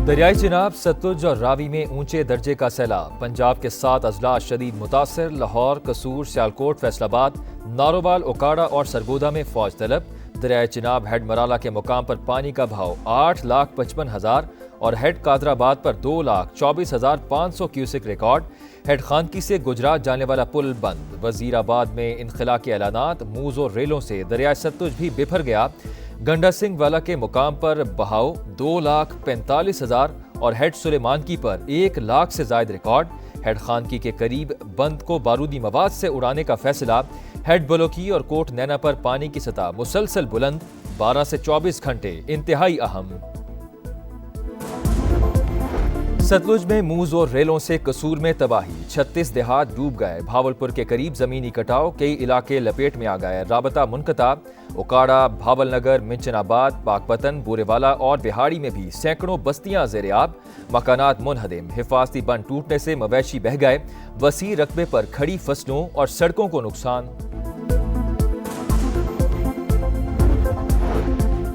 दरियाई चिनाब, सतलुज और रावी में ऊंचे दर्जे का सैलाब। पंजाब के 7 अजला शदीद मुतासर। लाहौर, कसूर, सियालकोट, फैसलाबाद, नारोवाल, ओकाड़ा और सरगोदा में फौज तलब। दरियाई चिनाब हेड मराला के मुकाम पर पानी का बहाव 8,55,000 और हेड कादराबाद पर 2,24,500 क्यूसिक रिकॉर्ड। हेड खानकी से गुजरात जाने वाला पुल बंद। वजीराबाद में इनखला के ऐलानात। मूज और रेलों से दरियाई सतलुज भी बिफर गया। गंडा सिंह वाला के मुकाम पर बहाव 2,45,000 और हेड सुलेमानकी पर 1 लाख से जायद रिकॉर्ड। हेड खानकी के करीब बंद को बारूदी मवाद से उड़ाने का फैसला। हेड बलोकी और कोट नैना पर पानी की सतह मुसलसल बुलंद। 12 से 24 घंटे इंतहाई अहम। सतलुज में मूज और रेलों से कसूर में तबाही। 36 देहात डूब गए। भावलपुर के करीब जमीनी कटाव, कई इलाके लपेट में आ गए। राबता मुनक़ता। ओकाड़ा, भावलनगर, मिंचनाबाद, पाकपतन, बूरेवाला और बिहाड़ी में भी सैकड़ों बस्तियां ज़ेर-ए-आब। मकानात मुनहदिम। हिफाजती बंद टूटने से मवेशी बह गए। वसी रकबे पर खड़ी फसलों और सड़कों को नुकसान।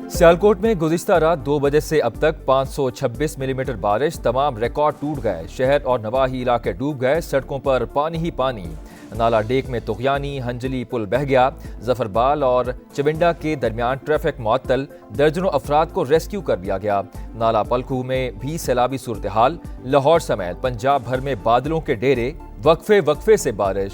सियालकोट में गुज़िश्ता रात 2 बजे से अब तक 526 मिलीमीटर बारिश। तमाम रिकॉर्ड टूट गए। शहर और नवाही इलाके डूब गए। सड़कों पर पानी ही पानी। नाला डेक में तुगयानी, हंजली पुल बह गया। जफरबाल और चविंडा के दरमियान ट्रैफिक मुअत्तल। दर्जनों अफराद को रेस्क्यू कर दिया गया। नाला पलखू में भी सैलाबी सूरत हाल। लाहौर समेत पंजाब भर में बादलों के डेरे। वक्फे वक्फे से बारिश।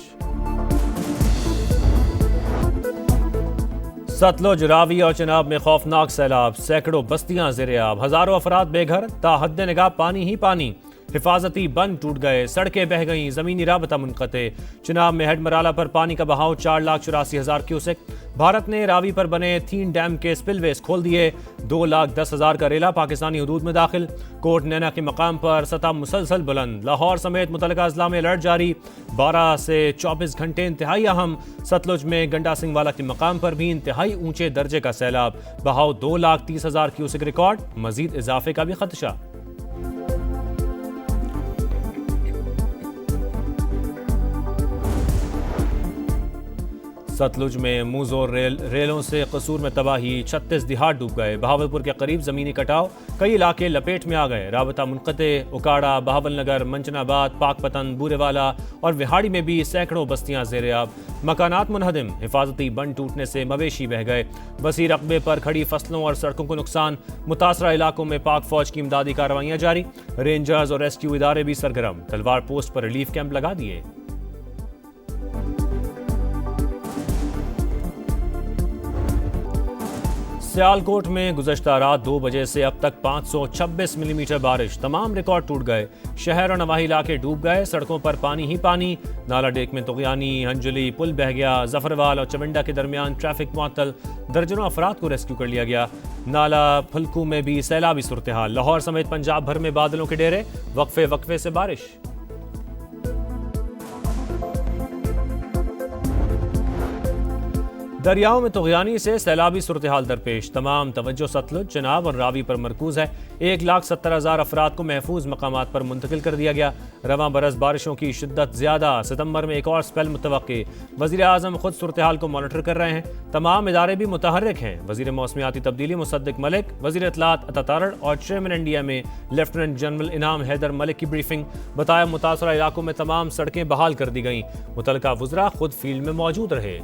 सतलुज, रावी और चिनाब में खौफनाक सैलाब। सैकड़ों बस्तियां ज़ेर-ए-आब। हजारों अफराद बेघर। ताहद निगाह पानी ही पानी। हिफाजती बंद टूट गए। सड़कें बह गईं। जमीनी राबता मुनक़ते। चिनाब में हेड मराला पर पानी का बहाव 4,84,000 क्यूसेक। भारत ने रावी पर बने 3 डैम के स्पिलवेज खोल दिए। 2,10,000 का रेला पाकिस्तानी हदूद में दाखिल। कोट नैना के मकाम पर सतह मुसलसल बुलंद। लाहौर समेत मुतलका अजला में अलर्ट जारी। 12 से 24 घंटे इंतहाई अहम। सतलुज में गंडा सिंह वाला के मकाम पर भी इंतहाई ऊंचे दर्जे का सैलाब। बहाव 2,30,000 क्यूसेक रिकॉर्ड। मजीद इजाफे का भी खदशा। सतलुज में मूज और रेलों से कसूर में तबाही। 36 देहात डूब गए। बहावलपुर के करीब जमीनी कटाव, कई इलाके लपेट में आ गए। राबता मुनक़ते। ओकाड़ा, बहावलनगर, मंचनाबाद, पाकपतन, बूरेवाला और विहाड़ी में भी सैकड़ों बस्तियां ज़ेर-ए-आब। मकानात मुनहदिम। हिफाजती बंद टूटने से मवेशी बह गए। वसी रकबे पर खड़ी फसलों और सड़कों को नुकसान। मुतासरा इलाकों में पाक फौज की इमदादी कार्रवाइयां जारी। रेंजर्स और रेस्क्यू इदारे भी सरगर्म। तलवार पोस्ट पर रिलीफ कैंप लगा दिए। सियालकोट में गुज़श्ता रात 2 बजे से अब तक 526 मिलीमीटर बारिश। तमाम रिकॉर्ड टूट गए। शहर और नवाही इलाके डूब गए। सड़कों पर पानी ही पानी। नाला डेक में तुगयानी, हंजली पुल बह गया। जफरवाल और चविंडा के दरमियान ट्रैफिक मुअत्तल। दर्जनों अफराद को रेस्क्यू कर लिया गया। नाला फलकू में भी सैलाबी सूरत हाल। लाहौर समेत पंजाब भर में बादलों के डेरे। वक्फे वक्फे से बारिश। दरियाओं में तुगयानी से सैलाबी सूरत हाल दरपेश। तमाम तवज्जो सतलुज, चिनाब और रावी पर मरकूज है। 1,70,000 अफराद को महफूज मकामात पर मुंतकिल कर दिया गया। रवां बरस बारिशों की शिद्दत ज्यादा। सितंबर में एक और स्पेल मुतवक्की। वज़ीर आज़म खुद सूरत हाल को मॉनिटर कर रहे हैं। तमाम इदारे भी मुतहर्रिक हैं। वज़ीर मौसमियाती तब्दीली मुसद्दिक मलिक, वज़ीर इत्तलात अता तारड़ और चेयरमैन NDMA लेफ्टिनेंट जनरल इनाम हैदर मलिक की ब्रीफिंग। बताया मुतासरा इलाकों में तमाम सड़कें बहाल कर दी गईं। मुतलका वज़रा खुद फील्ड में मौजूद रहे।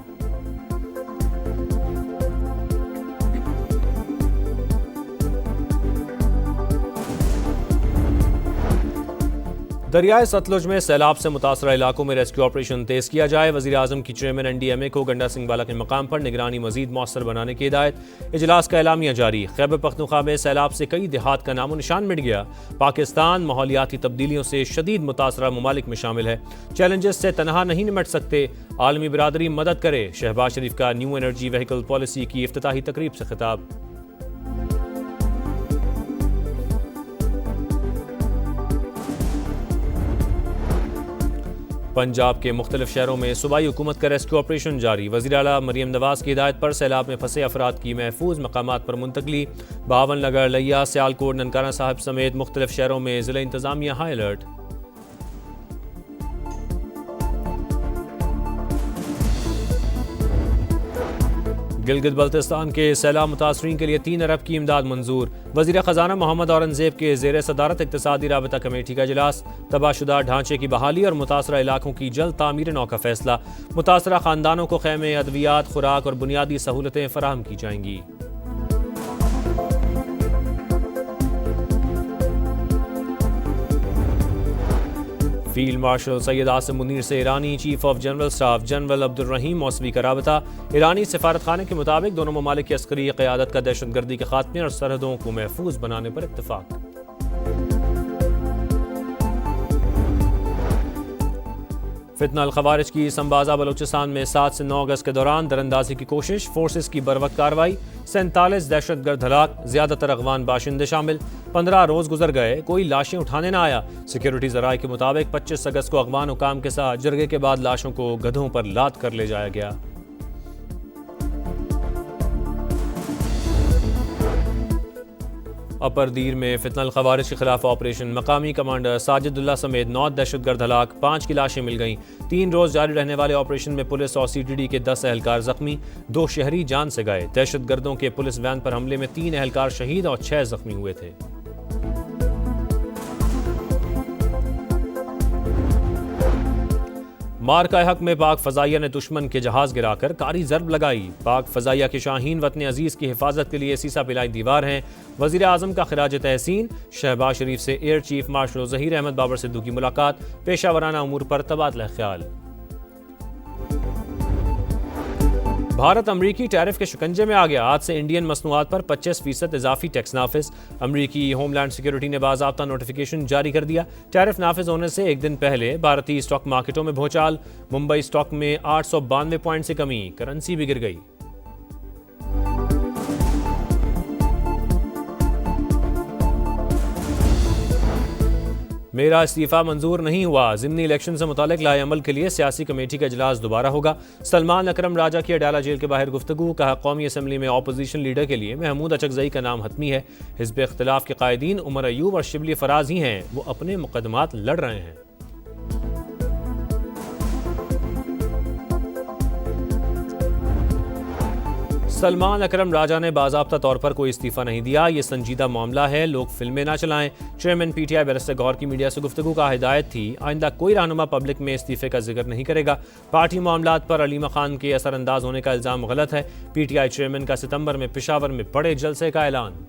दरियाए सतलुज में सैलाब से मुतासरा इलाकों में रेस्क्यू ऑपरेशन तेज किया जाए। वज़ीर आज़म की चेयरमैन NDMA को गंडा सिंह वाला के मकाम पर निगरानी मजीद मौसर बनाने की हिदायत। इजलास का एलामिया जारी। खैबर पख्तूनख्वा में सैलाब से कई देहात का नामो निशान मिट गया। पाकिस्तान माहौलियाती तब्दीलियों से शदीद मुतासरा ममालिक में शामिल है। चैलेंजेस से तनहा नहीं निमट सकते। आलमी बिरादरी मदद करे। शहबाज शरीफ का न्यू एनर्जी व्हीकल पॉलिसी की इफ्तिताही तकरीब से खिताब। पंजाब के मुख्तलिफ शहरों में सूबाई हुकूमत का रेस्क्यू ऑपरेशन जारी। वज़ीर आला मरियम नवाज की हिदायत पर सैलाब में फंसे अफराद की महफूज मकामात पर मुंतकली। बावननगर, लिया, सियालकोट, ननकाना साहिब समेत मुख्तलिफ शहरों में ज़िला इंतजामिया हाई अलर्ट। गिलगित बल्तिस्तान के सैलाब मुतासरीन के लिए 3 अरब की इमदाद मंजूर। वज़ीर ख़जाना मोहम्मद औरंगज़ेब के ज़ेर सदारत इक़्तिसादी राबता कमेटी का इजलास। तबाहशुदा ढांचे की बहाली और मुतासरा इलाकों की जल्द तामीर नौ का फैसला। मुतासरा ख़ानदानों को खैमे, अद्वियात, खुराक और बुनियादी सहूलतें फराहम की जाएंगी। फील्ड मार्शल सैयद आसिम मुनीर से ईरानी chief of general staff general Abdul Rahim Mousavi का राबता। ईरानी सफारत खाने के मुताबिक दोनों ममालिक की अस्करी क़यादत का दहशतगर्दी के खात्मे और सरहदों को महफूज बनाने पर इत्तफाक। फितना अल खवारिज की संबाजा बलूचिस्तान में 7 से 9 अगस्त के दौरान दरअंदाजी की कोशिश, फोर्सेस की बरवक्त कार्रवाई, 47 दहशतगर्द हलाक, ज्यादातर अगवान बाशिंदे शामिल। 15 रोज गुजर गए, कोई लाशें उठाने ना आया। सिक्योरिटी जराये के मुताबिक 25 अगस्त को अगवान हुकाम के साथ जरगे के बाद लाशों को गधों पर लाद कर ले जाया गया। अपर दीर में फितना अल खवारिज के खिलाफ ऑपरेशन, मकामी कमांडर साजिदुल्लाह समेत 9 दहशतगर्द हलाक, 5 की लाशें मिल गईं। 3 रोज जारी रहने वाले ऑपरेशन में पुलिस और CTD के 10 एहलकार जख्मी, 2 शहरी जान से गए। दहशतगर्दों के पुलिस वैन पर हमले में 3 एहलकार शहीद और 6 जख्मी हुए थे। मार्का हक में पाक फजाइया ने दुश्मन के जहाज गिराकर कारी जरब लगाई। पाक फजाइया के शाहीन वतन अजीज की हिफाजत के लिए सीसा पिलाई दीवार हैं। वजीर आजम का खिराज तहसीन। शहबाज शरीफ से air chief marshal Zaheer Ahmed Babar Sidhu की मुलाकात। पेशावराना उमूर पर तबादला ख्याल। भारत अमरीकी टैरिफ के शिकंजे में आ गया। आज से इंडियन मसनूआत पर 25% इजाफी टैक्स नाफिज। अमरीकी होमलैंड सिक्योरिटी ने बाज़ाब्ता नोटिफिकेशन जारी कर दिया। टैरिफ नाफिज होने से एक दिन पहले भारतीय स्टॉक मार्केटों में भूचाल। मुंबई स्टॉक में 892 पॉइंट से कमी, करेंसी भी गिर गई। मेरा इस्तीफा मंजूर नहीं हुआ। ज़िमनी इलेक्शन से मुतालिक लाए अमल के लिए सियासी कमेटी का इजलास दोबारा होगा। सलमान अकरम राजा की अडाला जेल के बाहर गुफ्तगू। कहा, कौमी असम्बली में ऑपोजिशन लीडर के लिए महमूद अचकजई का नाम हतमी है। हिज़्ब इख्तिलाफ के कायदीन उमर अयूब और शिबली फराज ही हैं, वो अपने मुकदमात लड़ रहे हैं। सलमान अकरम राजा ने बाज़ाब्ता तौर पर कोई इस्तीफा नहीं दिया। ये संजीदा मामला है, लोग फिल्में ना चलाएं। चेयरमैन PTI बैरिस्टर गौहर की मीडिया से गुफ्तगू का हिदायत थी, आइंदा कोई रहनुमा पब्लिक में इस्तीफे का जिक्र नहीं करेगा। पार्टी मामलात पर अलीमा खान के असरअंदाज होने का इल्ज़ाम गलत है। PTI चेयरमैन का सितंबर में पेशावर में बड़े जलसे का ऐलान।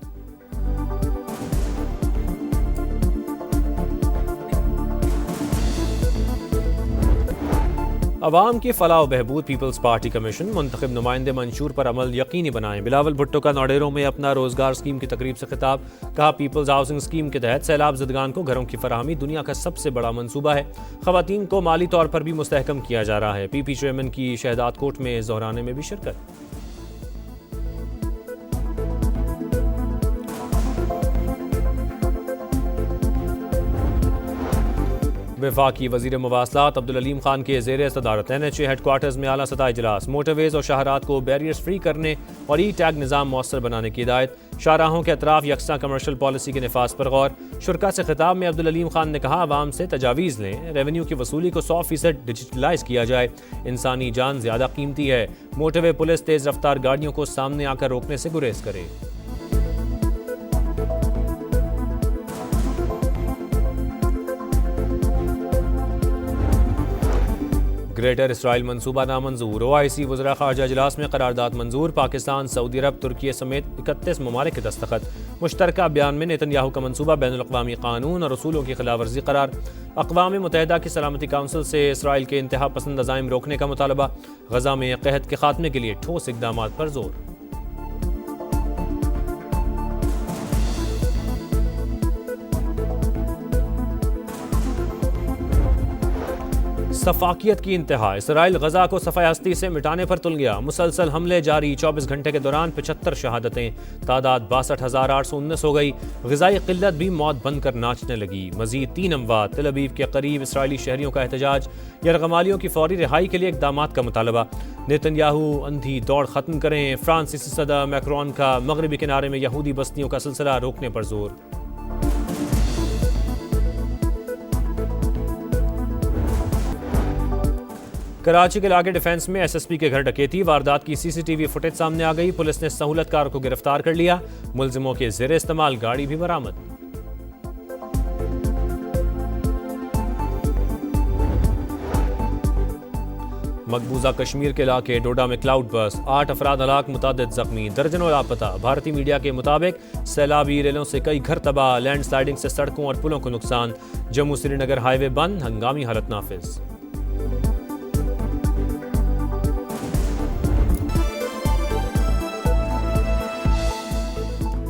अवाम की फलाह बहबूद पीपल्स पार्टी कमीशन मुंतखब नुमाइंदे मंशूर पर अमल यकीनी बनाएं। बिलावल भुट्टो का नौडेरों में अपना रोजगार स्कीम की तकरीब से खिताब। कहा, पीपल्स हाउसिंग स्कीम के तहत सैलाब ज़दगान को घरों की फराहमी दुनिया का सबसे बड़ा मंसूबा है। खवातीन को माली तौर पर भी मुस्तहकम किया जा रहा है। PP चेयरमैन की शहदाद कोट में ज़ोहराने में भी शिरकत। वफाकी वज़ीर मवासलात अब्दुल अलीम खान के ज़ेर सदारत NHA हेडक्वार्टर्स में आला सतह इजलास। मोटरवेज और शाहरात को बैरियर्स फ्री करने और E-टैग निज़ाम मौसर बनाने की हिदायत। शाहराहों के अतराफ यकसा कमर्शल पॉलिसी के निफाज पर गौर। शुरा से खिताब में अब्दुल अलीम खान ने कहा, आवाम से तजावीज़ लें, रेवेन्यू की वसूली को 100% डिजिटलाइज किया जाए। इंसानी जान ज़्यादा कीमती है। मोटरवे पुलिस तेज़ रफ्तार गाड़ियों को सामने आकर रोकने से गुरेज करे। ग्रेटर इसराइल मंसूबा नामंजूर। OIC वज़रा ख़ारजा इजलास में करारदाद मंजूर। पाकिस्तान, सऊदी अरब, तुर्की समेत 31 ममालिक के दस्तखत। मुश्तरका बयान में नेतन्याहू का मंसूबा बैनुल-अक़वामी कानून और उसूलों की खिलाफवर्जी करार। अक़वाम मुत्तहिदा की सलामती काउंसिल से इसराइल के इंतहा पसंद अज़ाइम रोकने का मुतालबा। गज़ा में क़हत के खात्मे के लिए ठोस इक़दामात पर जोर। सफाकियत की इंतहा। इसराइल गजा को सफ़ाए हस्ती से मिटाने पर तुल गया। मुसलसल हमले जारी। 24 घंटे के दौरान 75 शहादतें। तादाद 62,819 हो गई। ग़िज़ाई क़िल्लत भी मौत बनकर नाचने लगी। मज़ीद 3 अमवात। तेल अवीव के करीब इसराइली शहरियों का एहतजाज। यरगमालियों की फौरी रिहाई के लिए इक़दामात का मुतालबा। नेतन्याहू अंधी दौड़ ख़त्म करें। फ्रांसीसी सदर मैक्रोन का मगरबी किनारे में यहूदी बस्तियों का सिलसिला रोकने पर जोर। कराची के इलाके डिफेंस में SSP के घर डकैती, वारदात की CCTV फुटेज सामने आ गई। पुलिस ने सहूलतकार को गिरफ्तार कर लिया। मुलजिमों के ज़ेर इस्तेमाल गाड़ी भी बरामद। मकबूजा कश्मीर के इलाके डोडा में क्लाउड बर्स्ट, 8 अफराद हलाक, मुतादिद जख्मी, दर्जनों लापता। भारतीय मीडिया के मुताबिक सैलाबी रेलों से कई घर तबाह, लैंड स्लाइडिंग से सड़कों और पुलों को नुकसान। जम्मू श्रीनगर हाईवे बंद, हंगामी हालत नाफिज।